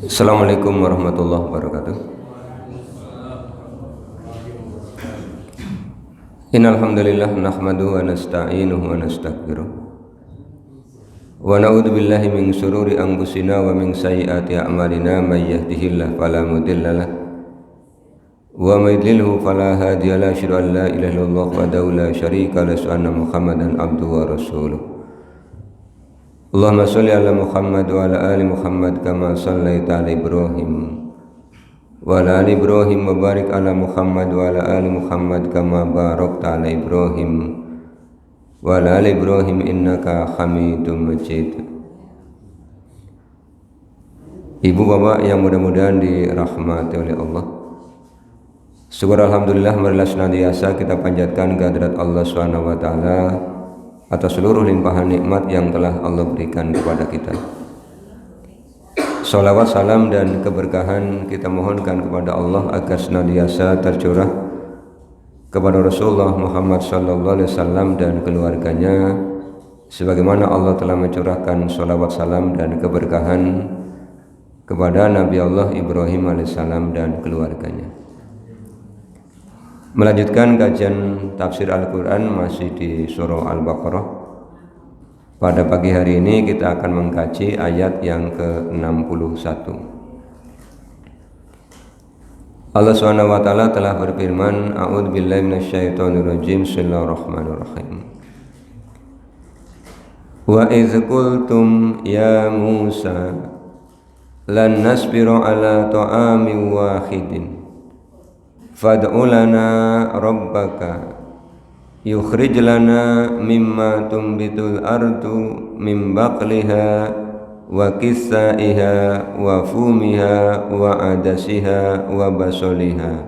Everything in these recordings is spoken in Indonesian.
Assalamualaikum warahmatullahi wabarakatuh. Innal hamdalillah nahmaduhu wa nasta'inuhu wa nastaghfiruh wa na'udzu billahi min shururi anfusina wa min sayyiati a'malina may yahdihillahu fala mudilla lahu wa may yudlilhu fala hadiya lahu asyhadu an la ilaha illallah wahdahu la syarika lahu wa anna muhammadan abduhu wa rasuluh. Allahumma sholli ala Muhammad wa ala ali Muhammad kama shallaita ala Ibrahim wa ala ali Ibrahim wa barik ala Muhammad wa ala ali Muhammad kama barakta ala Ibrahim wa ala ali Ibrahim innaka Hamidum Majid. Ibu bapak yang mudah-mudahan dirahmati oleh Allah, syukur alhamdulillah marilah senantiasa kita panjatkan kehadirat Allah Subhanahu wa taala atas seluruh limpahan nikmat yang telah Allah berikan kepada kita. Salawat, salam dan keberkahan kita mohonkan kepada Allah agar senantiasa tercurah kepada Rasulullah Muhammad sallallahu alaihi wasallam dan keluarganya, sebagaimana Allah telah mencurahkan salawat, salam dan keberkahan kepada Nabi Allah Ibrahim alaihissalam dan keluarganya. Melanjutkan kajian tafsir Al-Quran masih di surah Al-Baqarah. Pada pagi hari ini kita akan mengkaji ayat yang ke-61. Allah SWT telah berfirman, A'udzu billahi minasyaitonir rajim, Bismillahirrahmanirrahim. Wa idz qultum ya Musa lan nasbiru ala ta'amin wahidin fad'u lana rabbaka yukhrij lana mimma tumbitul ardu min baqliha wa qissaiha wa fumiha wa adasiha wa basoliha.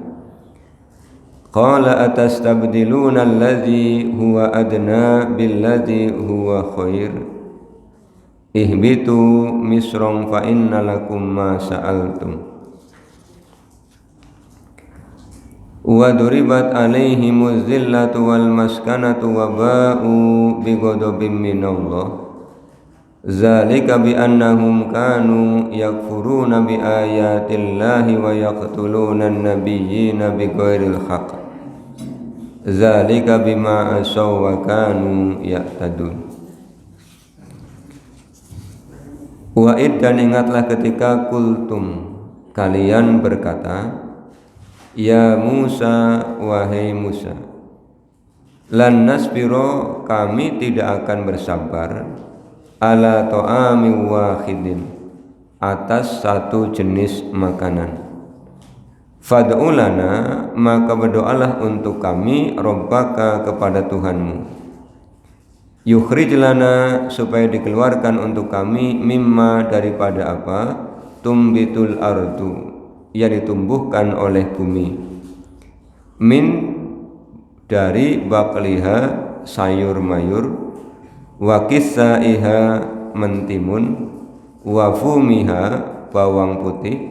Qala atastabdiluna alladhi huwa adna billadhi huwa khair ihbitu misran fa inna lakum ma sa'altum wa duribat alaihimuz zillatu wal maskanatu wa ba'u bighadabin minallah zalika bi annahum kanu yakfuruna bi ayatillahi wa yaqtuluna an-nabiyyina bighairil haqq zalika bima asaw wa kanu ya'tadun. Wa id, dan ingatlah ketika kultum kalian berkata, ya Musa, wahai Musa, lan nasbiro, kami tidak akan bersabar, ala ta'ami wahidin, atas satu jenis makanan. Fad'u lana, maka berdoalah untuk kami, Rabbaka, kepada Tuhanmu. Yukhrij lana, supaya dikeluarkan untuk kami, mimma, daripada apa, tumbitul ardu, yang ditumbuhkan oleh bumi, min, dari bakliha, sayur mayur, wa qissaiha, mentimun, wa fumiha, bawang putih,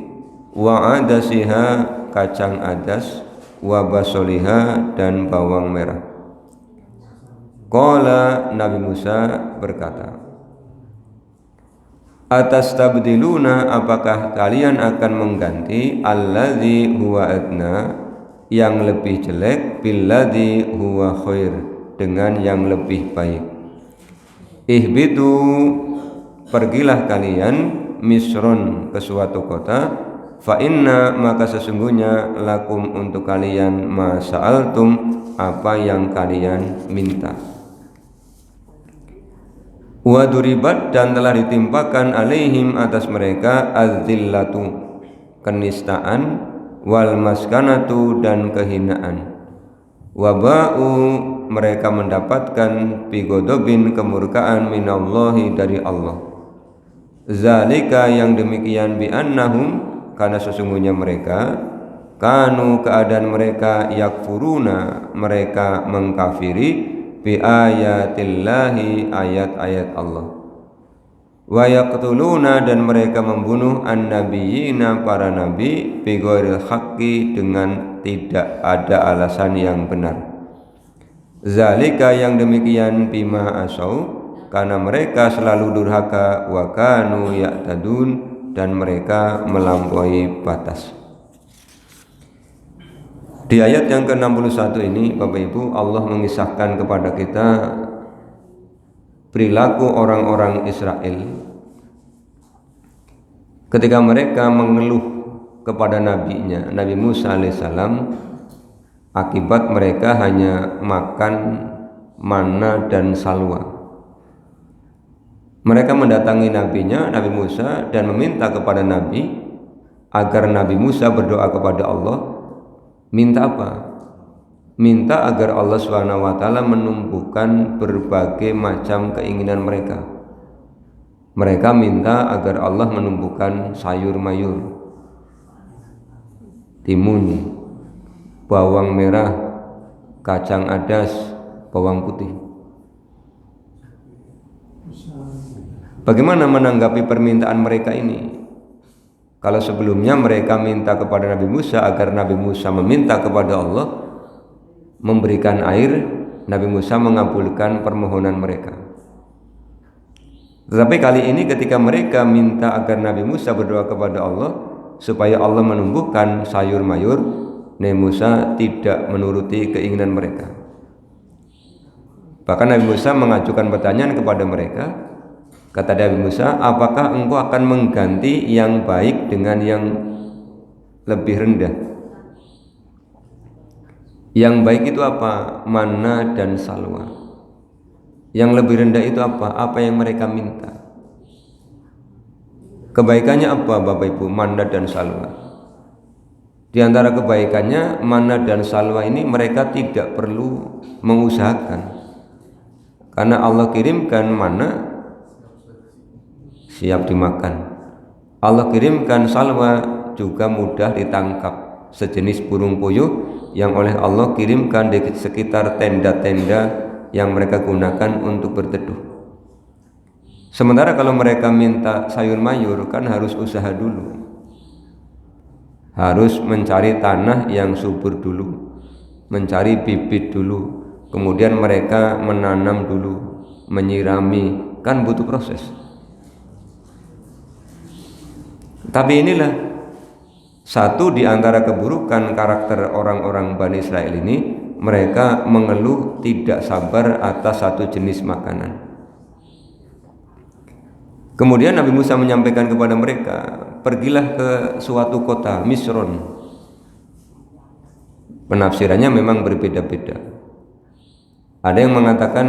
wa adasiha, kacang adas, wa basoliha, dan bawang merah. Qala, Nabi Musa berkata, atastabdiluna, apakah kalian akan mengganti alladzi huwa adna, yang lebih jelek, billadzi huwa khair, dengan yang lebih baik. Ihbitu, pergilah kalian, misron, ke suatu kota, fa inna, maka sesungguhnya, lakum, untuk kalian, ma sa'altum, apa yang kalian minta. Wa duribat, dan telah ditimpakan alaihim, atas mereka, az-zillatu, kenistaan, wal maskanatu, dan kehinaan. Wa ba'u, mereka mendapatkan bigodobin, kemurkaan, minallahi, dari Allah. Zalika, yang demikian, bi annahum, karena sesungguhnya mereka, kanu, keadaan mereka, yakfuruna, mereka mengkafiri, bi ayatillahi, ayat-ayat Allah, wa yaqtuluna, dan mereka membunuh an-nabiyina, para nabi, bi ghairil haqqi, dengan tidak ada alasan yang benar. Zalika, yang demikian, bima asau, karena mereka selalu durhaka, wa kanu ya'tadun, dan mereka melampaui batas. Di ayat yang ke-61 ini Bapak Ibu, Allah mengisahkan kepada kita perilaku orang-orang Israel ketika mereka mengeluh kepada nabinya, Nabi Musa alaihissalam, akibat mereka hanya makan mana dan salwa. Mereka mendatangi nabinya, Nabi Musa, dan meminta kepada Nabi agar Nabi Musa berdoa kepada Allah. Minta apa? Minta agar Allah SWT menumbuhkan berbagai macam keinginan mereka. Mereka minta agar Allah menumbuhkan sayur mayur, timun, bawang merah, kacang adas, bawang putih. Bagaimana menanggapi permintaan mereka ini? Kalau sebelumnya mereka minta kepada Nabi Musa agar Nabi Musa meminta kepada Allah memberikan air, Nabi Musa mengabulkan permohonan mereka. Tetapi kali ini ketika mereka minta agar Nabi Musa berdoa kepada Allah supaya Allah menumbuhkan sayur mayur, Nabi Musa tidak menuruti keinginan mereka. Bahkan Nabi Musa mengajukan pertanyaan kepada mereka. Kata Nabi Musa, apakah engkau akan mengganti yang baik dengan yang lebih rendah? Yang baik itu apa? Mana dan salwa. Yang lebih rendah itu apa? Apa yang mereka minta. Kebaikannya apa Bapak Ibu? Mana dan salwa. Di antara kebaikannya, mana dan salwa ini mereka tidak perlu mengusahakan. Karena Allah kirimkan mana, siap dimakan. Allah kirimkan salwa, juga mudah ditangkap, sejenis burung puyuh yang oleh Allah kirimkan di sekitar tenda-tenda yang mereka gunakan untuk berteduh. Sementara kalau mereka minta sayur mayur kan harus usaha dulu, harus mencari tanah yang subur dulu, mencari bibit dulu, kemudian mereka menanam dulu, menyirami, kan butuh proses. Tapi inilah satu di antara keburukan karakter orang-orang Bani Israel ini, mereka mengeluh tidak sabar atas satu jenis makanan. Kemudian Nabi Musa menyampaikan kepada mereka, pergilah ke suatu kota, Misron. Penafsirannya memang berbeda-beda. Ada yang mengatakan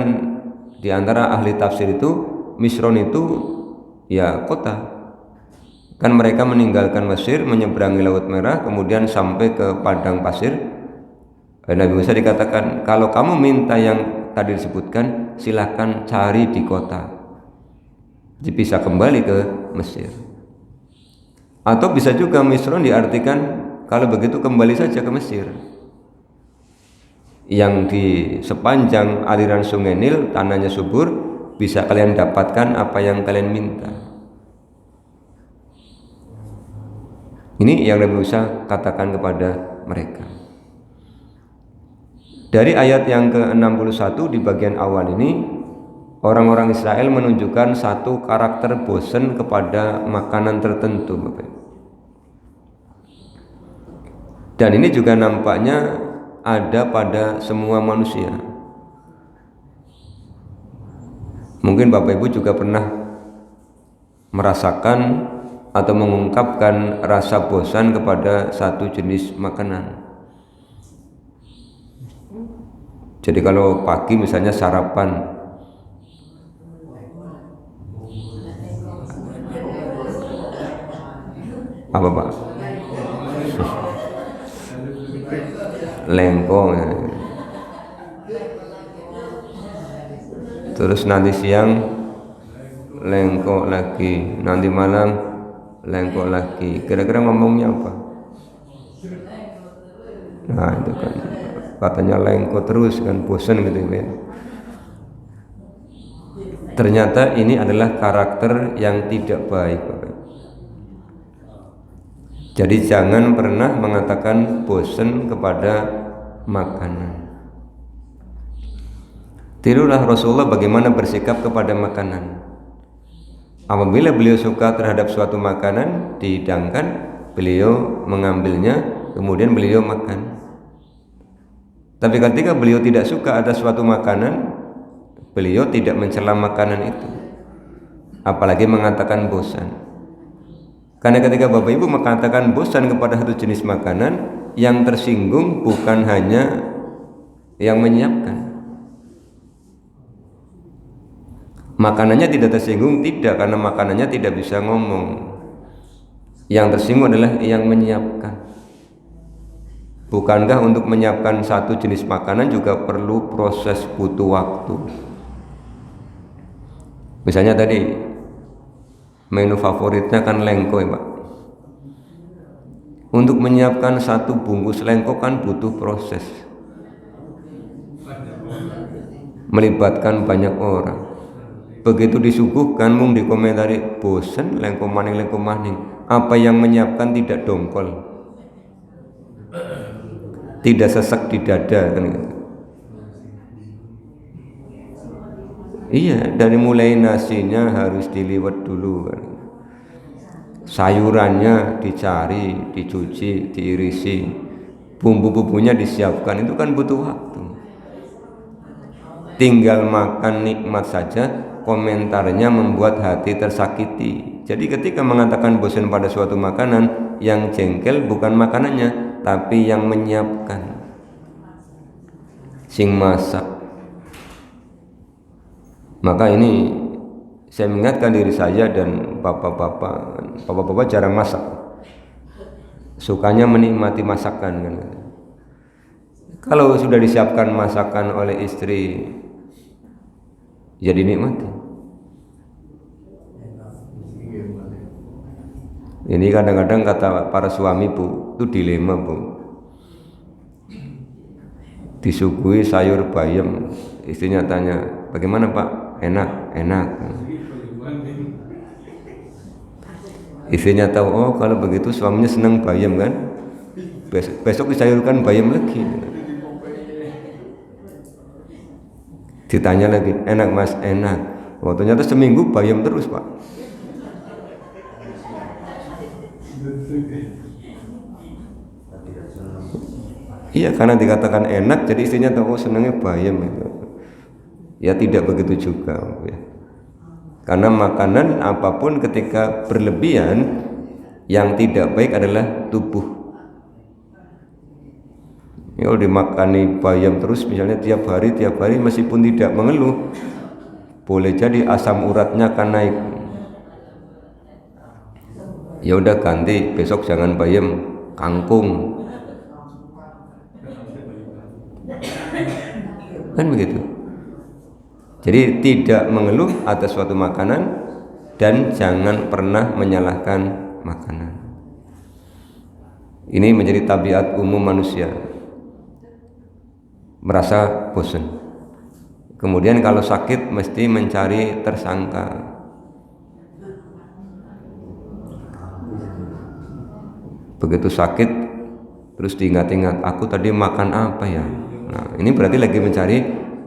di antara ahli tafsir itu, Misron itu ya kota. Kan mereka meninggalkan Mesir, menyeberangi Laut Merah, kemudian sampai ke padang pasir. Nabi Musa dikatakan, kalau kamu minta yang tadi disebutkan, silahkan cari di kota, bisa kembali ke Mesir. Atau bisa juga Misron diartikan, kalau begitu kembali saja ke Mesir, yang di sepanjang aliran sungai Nil, tanahnya subur, bisa kalian dapatkan apa yang kalian minta. Ini yang Nabi Musa katakan kepada mereka. Dari ayat yang ke-61 di bagian awal ini, orang-orang Israel menunjukkan satu karakter bosan kepada makanan tertentu, Bapak. Dan ini juga nampaknya ada pada semua manusia. Mungkin Bapak Ibu juga pernah merasakan atau mengungkapkan rasa bosan kepada satu jenis makanan. Jadi kalau pagi misalnya sarapan, apa Pak? Lengkong ya. Terus nanti siang lengkok lagi, nanti malam lengkok lagi. Kira-kira ngomongnya apa? Nah itu kan katanya lengkok terus kan, bosan gitu ya. Ternyata ini adalah karakter yang tidak baik, Bapak. Jadi jangan pernah mengatakan bosan kepada makanan. Tirulah Rasulullah bagaimana bersikap kepada makanan. Apabila beliau suka terhadap suatu makanan, dihidangkan, beliau mengambilnya, kemudian beliau makan. Tapi ketika beliau tidak suka ada suatu makanan, beliau tidak mencela makanan itu, apalagi mengatakan bosan. Karena ketika Bapak Ibu mengatakan bosan kepada satu jenis makanan, yang tersinggung bukan hanya yang menyiapkan. Makanannya tidak tersinggung, tidak, karena makanannya tidak bisa ngomong. Yang tersinggung adalah yang menyiapkan. Bukankah untuk menyiapkan satu jenis makanan juga perlu proses, butuh waktu? Misalnya tadi menu favoritnya kan lengko ya Pak. Untuk menyiapkan satu bungkus lengko kan butuh proses, melibatkan banyak orang. Begitu disuguhkan mung dikomentari bosen lengko maning. Apa yang menyiapkan tidak dongkol, tidak sesek di dada kan gitu. Iya, dari mulai nasinya harus diliwet dulu kan. Sayurannya dicari, dicuci, diirisi, bumbu-bumbunya disiapkan, itu kan butuh waktu. Tinggal makan nikmat saja, komentarnya membuat hati tersakiti. Jadi ketika mengatakan bosan pada suatu makanan, yang jengkel bukan makanannya, tapi yang menyiapkan, sing masak. Maka ini saya mengingatkan diri saya dan bapak-bapak jarang masak, sukanya menikmati masakan kan. Kalau sudah disiapkan masakan oleh istri, jadi nikmati. Ini kadang-kadang kata para suami Bu, itu dilema Bu. Disuguhi sayur bayam, istrinya tanya, bagaimana Pak? Enak. Istrinya tahu, oh kalau begitu suaminya senang bayam kan, besok disayurkan bayam lagi. Ditanya lagi, enak Mas? Enak. Oh ternyata seminggu bayam terus Pak. Iya, karena dikatakan enak, jadi istrinya tahu senangnya bayam itu. Ya tidak begitu juga ya. Karena makanan apapun ketika berlebihan, yang tidak baik adalah tubuh. Ya, kalau dimakani bayam terus misalnya tiap hari meskipun tidak mengeluh, boleh jadi asam uratnya akan naik. Ya udah ganti, besok jangan bayam, kangkung. Kan begitu. Jadi tidak mengeluh atas suatu makanan dan jangan pernah menyalahkan makanan. Ini menjadi tabiat umum manusia, merasa bosan. Kemudian kalau sakit mesti mencari tersangka. Begitu sakit terus diingat-ingat, aku tadi makan apa ya? Nah, ini berarti lagi mencari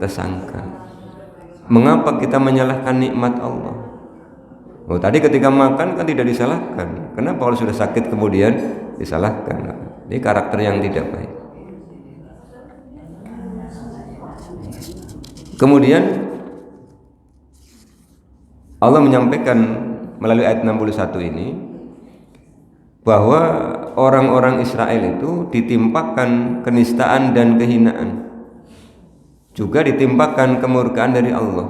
tersangka. Mengapa kita menyalahkan nikmat Allah? Oh, tadi ketika makan kan tidak disalahkan. Kenapa kalau sudah sakit kemudian disalahkan? Nah, ini karakter yang tidak baik. Kemudian Allah menyampaikan melalui ayat 61 ini bahwa orang-orang Israel itu ditimpakan kenistaan dan kehinaan, juga ditimpakan kemurkaan dari Allah.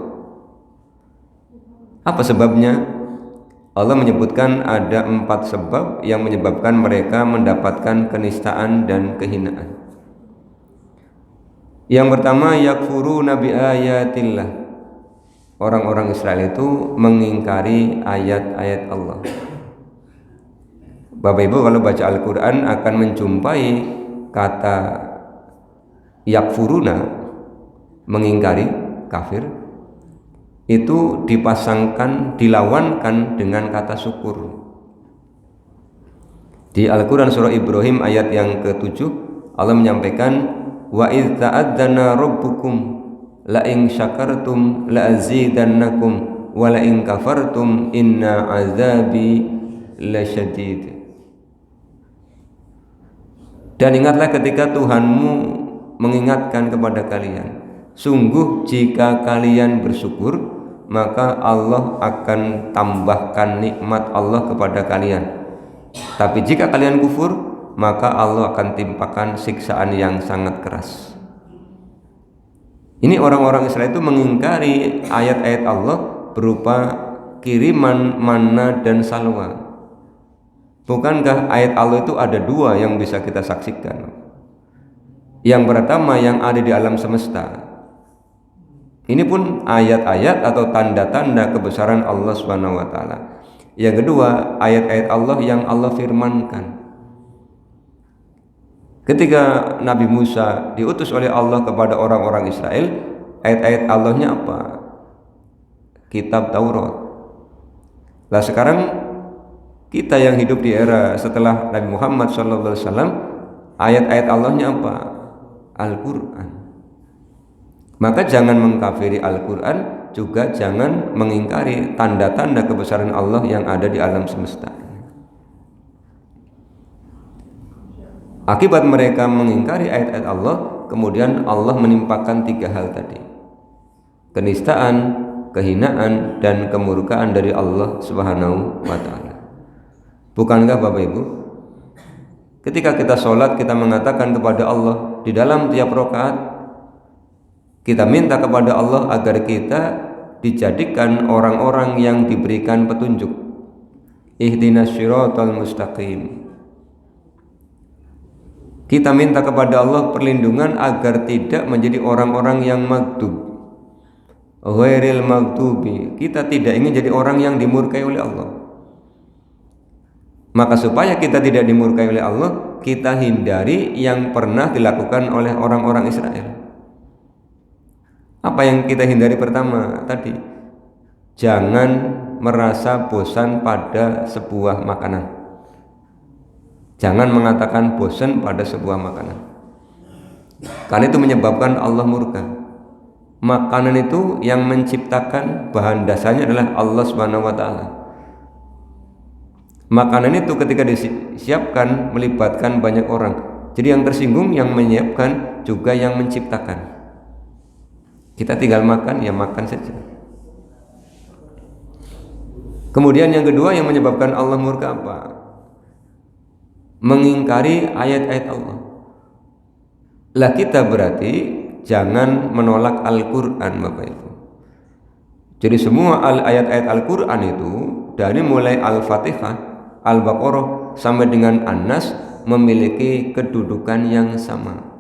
Apa sebabnya? Allah menyebutkan ada 4 sebab yang menyebabkan mereka mendapatkan kenistaan dan kehinaan. Yang pertama, yakfuruna bi ayatillah. Orang-orang Israel itu mengingkari ayat-ayat Allah. Bapak Ibu kalau baca Al-Quran akan menjumpai kata yakfuruna, mengingkari, kafir, itu dipasangkan, dilawankan dengan kata syukur. Di Al-Quran surah Ibrahim ayat yang ke-7 Allah menyampaikan, wa idz ta'adzana rabbukum la in syakartum la azidannakum wa la in kafartum inna azabi lasyadid. Dan ingatlah ketika Tuhanmu mengingatkan kepada kalian, sungguh jika kalian bersyukur, maka Allah akan tambahkan nikmat Allah kepada kalian. Tapi jika kalian kufur, maka Allah akan timpakan siksaan yang sangat keras. Ini orang-orang Israel itu mengingkari ayat-ayat Allah berupa kiriman manna dan salwa. Bukankah ayat Allah itu ada dua yang bisa kita saksikan? Yang pertama yang ada di alam semesta. Ini pun ayat-ayat atau tanda-tanda kebesaran Allah Subhanahu wa taala. Yang kedua, ayat-ayat Allah yang Allah firmankan. Ketika Nabi Musa diutus oleh Allah kepada orang-orang Israel, ayat-ayat Allahnya apa? Kitab Taurat. Lah sekarang kita yang hidup di era setelah Nabi Muhammad SAW, ayat-ayat Allahnya apa? Al-Quran. Maka jangan mengkafiri Al-Quran, juga jangan mengingkari tanda-tanda kebesaran Allah yang ada di alam semesta. Akibat mereka mengingkari ayat-ayat Allah, kemudian Allah menimpakan tiga hal tadi: kenistaan, kehinaan, dan kemurkaan dari Allah Subhanahu wa taala. Bukankah Bapak Ibu, ketika kita sholat, kita mengatakan kepada Allah di dalam tiap rakaat, kita minta kepada Allah agar kita dijadikan orang-orang yang diberikan petunjuk. Ihdinas syiratal mustaqim. Kita minta kepada Allah perlindungan agar tidak menjadi orang-orang yang maghdub, ghairil maghdubi. Kita tidak ingin jadi orang yang dimurkai oleh Allah. Maka supaya kita tidak dimurkai oleh Allah, kita hindari yang pernah dilakukan oleh orang-orang Israel. Apa yang kita hindari pertama tadi? Jangan merasa bosan pada sebuah makanan. Jangan mengatakan bosan pada sebuah makanan, karena itu menyebabkan Allah murka. Makanan itu yang menciptakan bahan dasarnya adalah Allah Subhanahu wa taala. Makanan itu ketika disiapkan melibatkan banyak orang. Jadi yang tersinggung yang menyiapkan juga yang menciptakan. Kita tinggal makan, ya makan saja. Kemudian yang kedua yang menyebabkan Allah murka apa? Mengingkari ayat-ayat Allah. Lah kita berarti jangan menolak Al-Quran, Bapak Ibu. Jadi semua ayat-ayat Al-Quran itu dari mulai Al-Fatihah, Al-Baqarah sampai dengan An-Nas memiliki kedudukan yang sama.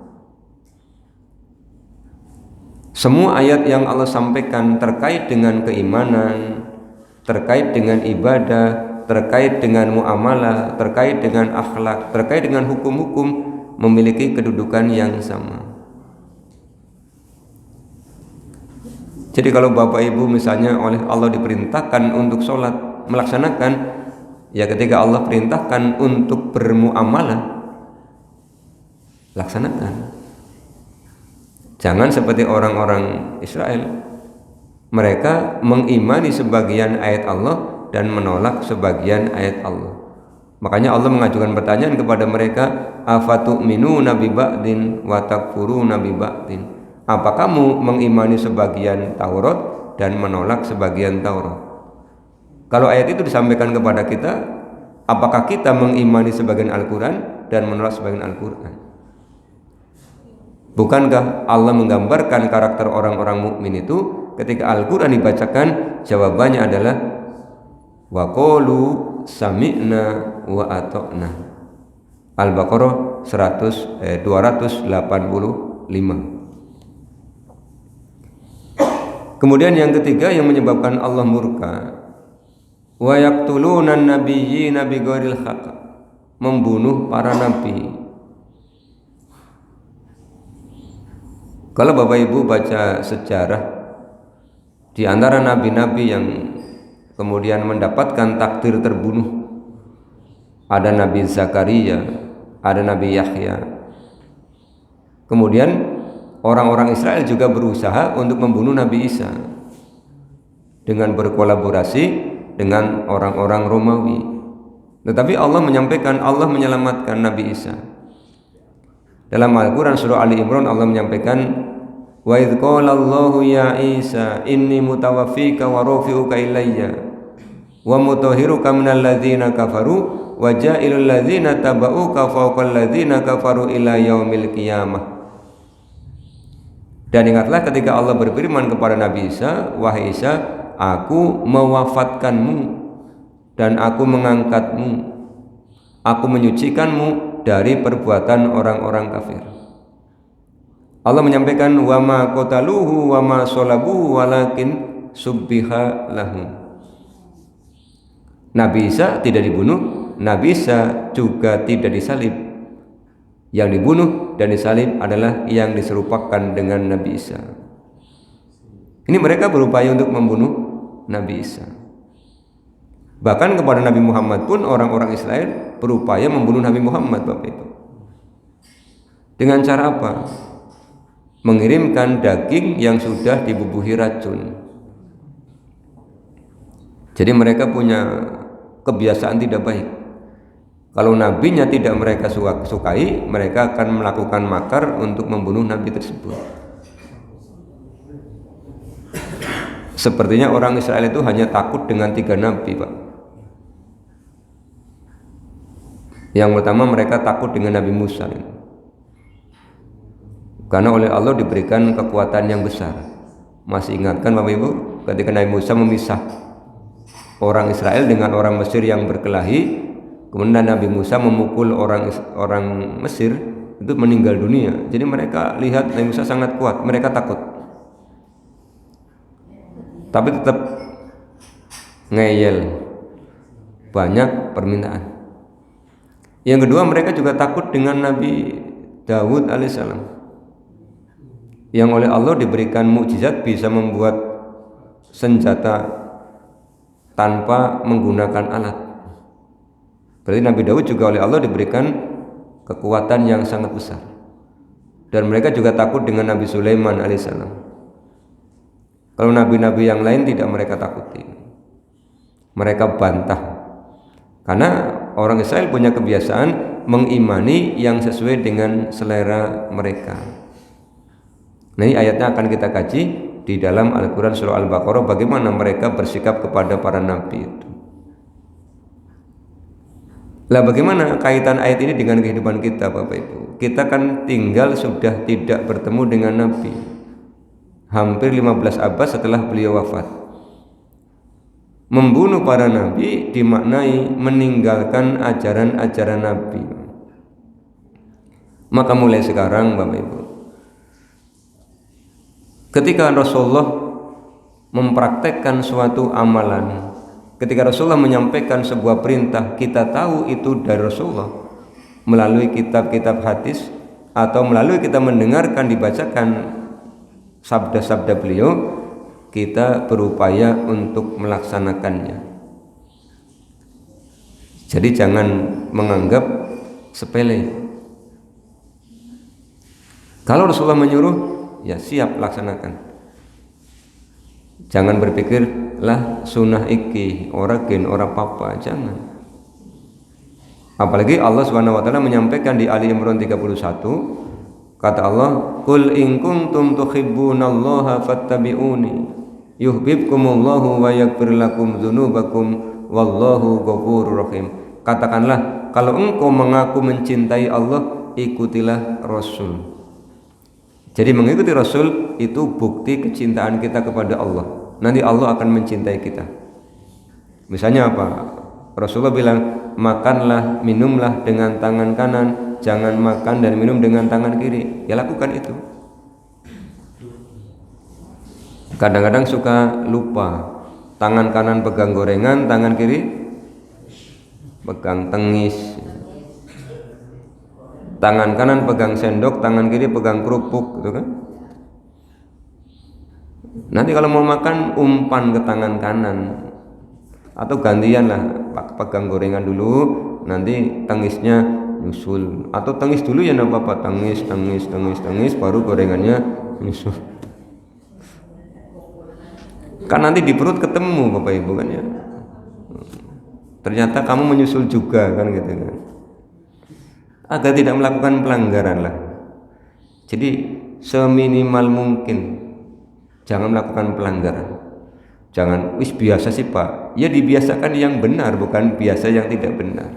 Semua ayat yang Allah sampaikan terkait dengan keimanan, terkait dengan ibadah, terkait dengan muamalah, terkait dengan akhlak, terkait dengan hukum-hukum memiliki kedudukan yang sama. Jadi kalau Bapak Ibu misalnya oleh Allah diperintahkan untuk sholat, melaksanakan, ya ketika Allah perintahkan untuk bermuamalah, laksanakan. Jangan seperti orang-orang Israel. Mereka mengimani sebagian ayat Allah dan menolak sebagian ayat Allah. Makanya Allah mengajukan pertanyaan kepada mereka, afatu'minuna bi ba'din wa takfuruna bi ba'din. Apa kamu mengimani sebagian Taurat dan menolak sebagian Taurat? Kalau ayat itu disampaikan kepada kita, apakah kita mengimani sebagian Al-Quran dan menolak sebagian Al-Quran? Bukankah Allah menggambarkan karakter orang-orang mukmin itu ketika Al-Quran dibacakan, jawabannya adalah wa qalu sami'na wa ata'na. Al-Baqarah 285. Kemudian yang ketiga yang menyebabkan Allah murka, wa yaqtuluna an-nabiyyina bighairil haqq, membunuh para nabi. Kalau Bapak Ibu baca sejarah, di antara nabi-nabi yang kemudian mendapatkan takdir terbunuh, ada Nabi Zakaria, ada Nabi Yahya. Kemudian orang-orang Israel juga berusaha untuk membunuh Nabi Isa dengan berkolaborasi dengan orang-orang Romawi. Tetapi Allah menyampaikan, Allah menyelamatkan Nabi Isa. Dalam Al-Quran surah Ali Imran Allah menyampaikan, wa idh qala Allahu ya Isa inni mutawaffika wa rafi'uka ilayya wa mutahhiruka minal ladzina kafaru wa ja'ilul ladzina tabauka fawqal ladzina kafaru ila yaumil qiyamah. Dan ingatlah ketika Allah berfirman kepada Nabi Isa, wahai Isa, aku mewafatkanmu dan aku mengangkatmu, aku menyucikanmu dari perbuatan orang-orang kafir. Allah menyampaikan, wa ma qataluhu wa ma salabuhu walakin subbiha lahum. Nabi Isa tidak dibunuh, Nabi Isa juga tidak disalib. Yang dibunuh dan disalib adalah yang diserupakan dengan Nabi Isa. Ini mereka berupaya untuk membunuh Nabi Isa. Bahkan kepada Nabi Muhammad pun orang-orang Israel berupaya membunuh Nabi Muhammad, Bapak Ibu. Dengan cara apa? Mengirimkan daging yang sudah dibubuhi racun. Jadi mereka punya kebiasaan tidak baik. Kalau nabinya tidak mereka sukai, mereka akan melakukan makar untuk membunuh nabi tersebut. Sepertinya orang Israel itu hanya takut dengan 3 nabi, Pak. Yang pertama mereka takut dengan Nabi Musa, karena oleh Allah diberikan kekuatan yang besar. Masih ingatkan Bapak Ibu ketika Nabi Musa memisah orang Israel dengan orang Mesir yang berkelahi, kemudian Nabi Musa memukul orang Mesir itu meninggal dunia. Jadi mereka lihat Nabi Musa sangat kuat, mereka takut. Tapi tetap ngeyel, banyak permintaan. Yang kedua, mereka juga takut dengan Nabi Daud alaihissalam, yang oleh Allah diberikan mukjizat bisa membuat senjata tanpa menggunakan alat. Berarti Nabi Daud juga oleh Allah diberikan kekuatan yang sangat besar. Dan mereka juga takut dengan Nabi Sulaiman alaihissalam. Kalau nabi-nabi yang lain tidak mereka takuti, mereka bantah. Karena orang Israel punya kebiasaan mengimani yang sesuai dengan selera mereka. Nah, ini ayatnya akan kita kaji di dalam Al-Quran surah Al-Baqarah, bagaimana mereka bersikap kepada para nabi itu. Lah, bagaimana kaitan ayat ini dengan kehidupan kita, Bapak Ibu? Kita kan tinggal sudah tidak bertemu dengan Nabi hampir 15 abad setelah beliau wafat. Membunuh para nabi dimaknai meninggalkan ajaran-ajaran Nabi. Maka mulai sekarang, Bapak Ibu, ketika Rasulullah mempraktekkan suatu amalan, ketika Rasulullah menyampaikan sebuah perintah, kita tahu itu dari Rasulullah melalui kitab-kitab hadis atau melalui kita mendengarkan dibacakan sabda-sabda beliau, kita berupaya untuk melaksanakannya. Jadi jangan menganggap sepele. Kalau Rasulullah menyuruh, ya siap laksanakan. Jangan berpikir lah sunnah iki ora gen ora papa, jangan. Apalagi Allah Subhanahu wa taala menyampaikan di Ali Imran 31, kata Allah, "Qul in kuntum tuhibbunallaha fattabi'uni yuhibbukumullahu wa yaghfir lakum dzunubakum wallahu ghafurur rahim." Katakanlah, kalau engkau mengaku mencintai Allah, ikutilah Rasul. Jadi mengikuti Rasul itu bukti kecintaan kita kepada Allah. Nanti Allah akan mencintai kita. Misalnya apa? Rasulullah bilang, makanlah, minumlah dengan tangan kanan, jangan makan dan minum dengan tangan kiri. Ya lakukan itu. Kadang-kadang suka lupa, tangan kanan pegang gorengan, tangan kiri pegang tengis. Tangan kanan pegang sendok, tangan kiri pegang kerupuk, gitu kan? Nanti kalau mau makan umpan ke tangan kanan, atau gantian lah, pegang gorengan dulu, nanti tengisnya nyusul. Atau tangis dulu ya enggak apa-apa, tangis baru gorengannya nyusul. Kan nanti di perut ketemu Bapak Ibu kan ya. Ternyata kamu menyusul juga kan gitu kan. Agar tidak melakukan pelanggaran lah. Jadi seminimal mungkin jangan melakukan pelanggaran. Jangan wis biasa sih Pak. Ya dibiasakan yang benar, bukan biasa yang tidak benar.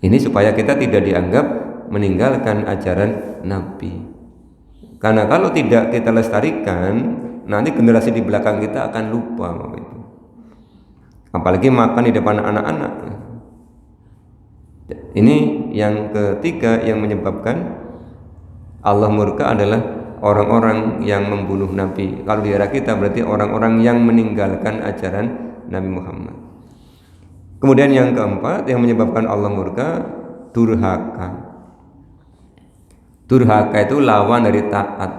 Ini supaya kita tidak dianggap meninggalkan ajaran Nabi. Karena kalau tidak kita lestarikan, nanti generasi di belakang kita akan lupa Bapak Ibu. Apalagi makan di depan anak-anak. Ini yang ketiga yang menyebabkan Allah murka adalah orang-orang yang membunuh Nabi. Kalau di era kita berarti orang-orang yang meninggalkan ajaran Nabi Muhammad. Kemudian yang keempat yang menyebabkan Allah murka, durhaka. Durhaka itu lawan dari taat.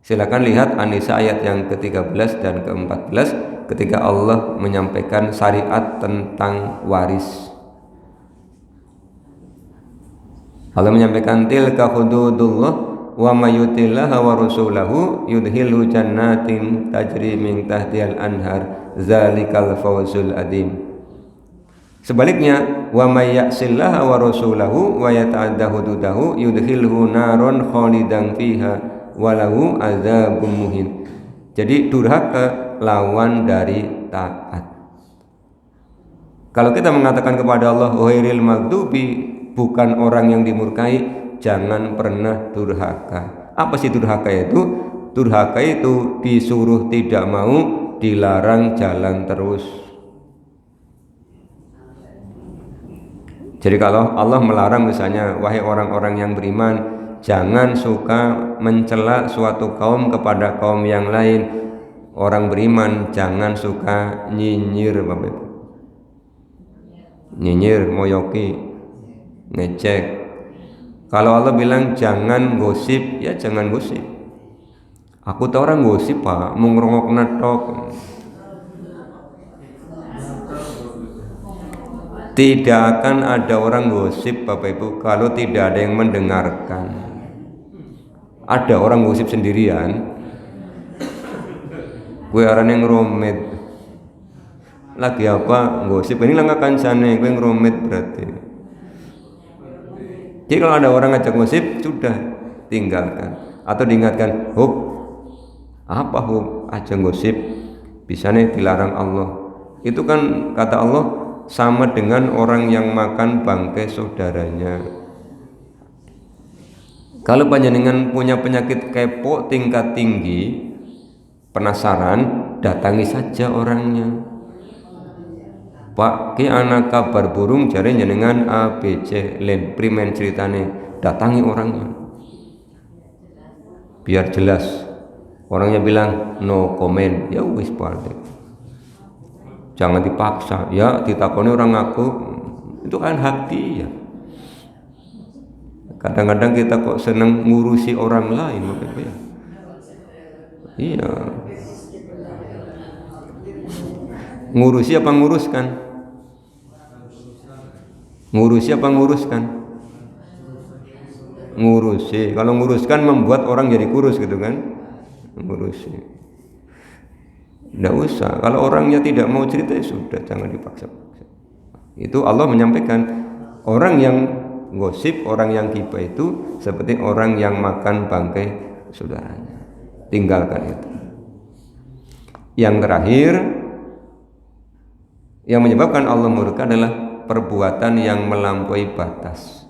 Silakan lihat An-Nisa ayat yang ke-13 dan ke-14 ketika Allah menyampaikan syariat tentang waris. Allah menyampaikan tilka hududullah wa may yutillaha wa rasulahu yudkhilhu jannatin tajri min tahtihal anhar zalikal fawzul adim. Sebaliknya wa may ya'sillaha wa rasulahu wa yata'adda hududahu yudkhilhu naron khalidan fiha walahu adzabun muhin. Jadi durhaka lawan dari taat. Kalau kita mengatakan kepada Allah ghairil maghdubi, bukan orang yang dimurkai, jangan pernah durhaka. Apa sih durhaka itu? Durhaka itu disuruh tidak mau, dilarang jalan terus. Jadi kalau Allah melarang misalnya, wahai orang-orang yang beriman, jangan suka mencela suatu kaum kepada kaum yang lain. Orang beriman jangan suka nyinyir Bapak Ibu. Nyinyir, moyoki, ngecek. Kalau Allah bilang jangan gosip, ya jangan gosip. Aku tahu orang gosip Pak, mau ngerongok natok. Tidak akan ada orang gosip Bapak Ibu kalau tidak ada yang mendengarkan. Ada orang gosip sendirian. Gue arane ngeromet. Lagi apa? Gosip. Ini langkah kancane, gue ngeromet berarti. Jadi kalau ada orang ngajak gosip, sudah tinggalkan atau diingatkan, "Hub, apa hub? Aja gosip, bisa nih dilarang Allah." Itu kan kata Allah sama dengan orang yang makan bangkai saudaranya. Kalau panjenengan punya penyakit kepo tingkat tinggi, penasaran, datangi saja orangnya. Pak, ki anak kabar burung jare jenengan ABC len primen ceritane, datangi orangnya. Biar jelas. Orangnya bilang no comment, ya wis Pak. Jangan dipaksa, ya ditakoni orang ngaku, itu kan hak dia. Kadang-kadang kita kok senang ngurusi orang lain, ya. Iya. Ngurusi apa nguruskan? Ngurusi apa nguruskan? Ngurusi. Kalau nguruskan membuat orang jadi kurus gitu kan? Ngurusi. Tidak usah. Kalau orangnya tidak mau cerita, ya sudah, jangan dipaksa. Itu Allah menyampaikan orang yang gosip, orang yang gibah itu seperti orang yang makan bangkai saudaranya. Tinggalkan itu. Yang terakhir yang menyebabkan Allah murka adalah perbuatan yang melampaui batas.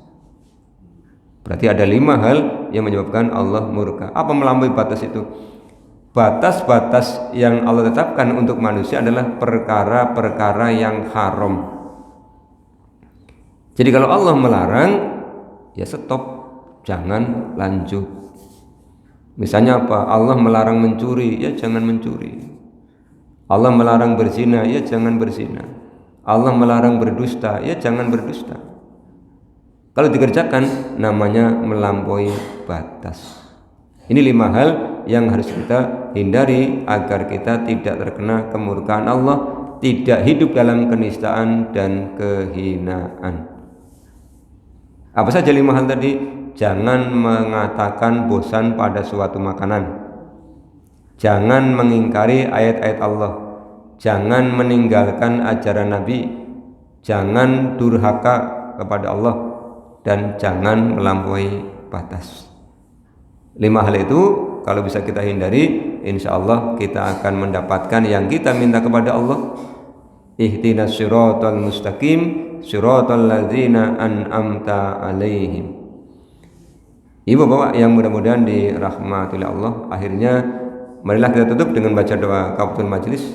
Berarti ada 5 hal yang menyebabkan Allah murka. Apa melampaui batas itu? Batas-batas yang Allah tetapkan untuk manusia adalah perkara-perkara yang haram. Jadi kalau Allah melarang, ya stop, jangan lanjut. Misalnya apa? Allah melarang mencuri, ya jangan mencuri. Allah melarang berzina, ya jangan berzina. Allah melarang berdusta, ya jangan berdusta. Kalau dikerjakan namanya melampaui batas. Ini 5 hal yang harus kita hindari agar kita tidak terkena kemurkaan Allah, tidak hidup dalam kenistaan dan kehinaan. Apa saja 5 hal tadi? Jangan mengatakan bosan pada suatu makanan, jangan mengingkari ayat-ayat Allah, jangan meninggalkan ajaran Nabi, jangan durhaka kepada Allah, dan jangan melampaui batas. 5 hal itu kalau bisa kita hindari, insya Allah kita akan mendapatkan yang kita minta kepada Allah. Ihdinas siratal mustaqim siratal ladzina an'amta alaihim. Ibu bapak yang mudah-mudahan dirahmati oleh Allah, akhirnya marilah kita tutup dengan baca doa kafatul majlis.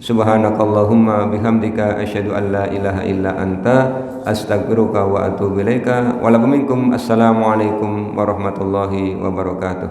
Subhanakallahumma bihamdika asyhadu an la ilaha illa anta astaghfiruka wa atubu ilaika. Wa lakum minkum assalamualaikum warahmatullahi wabarakatuh.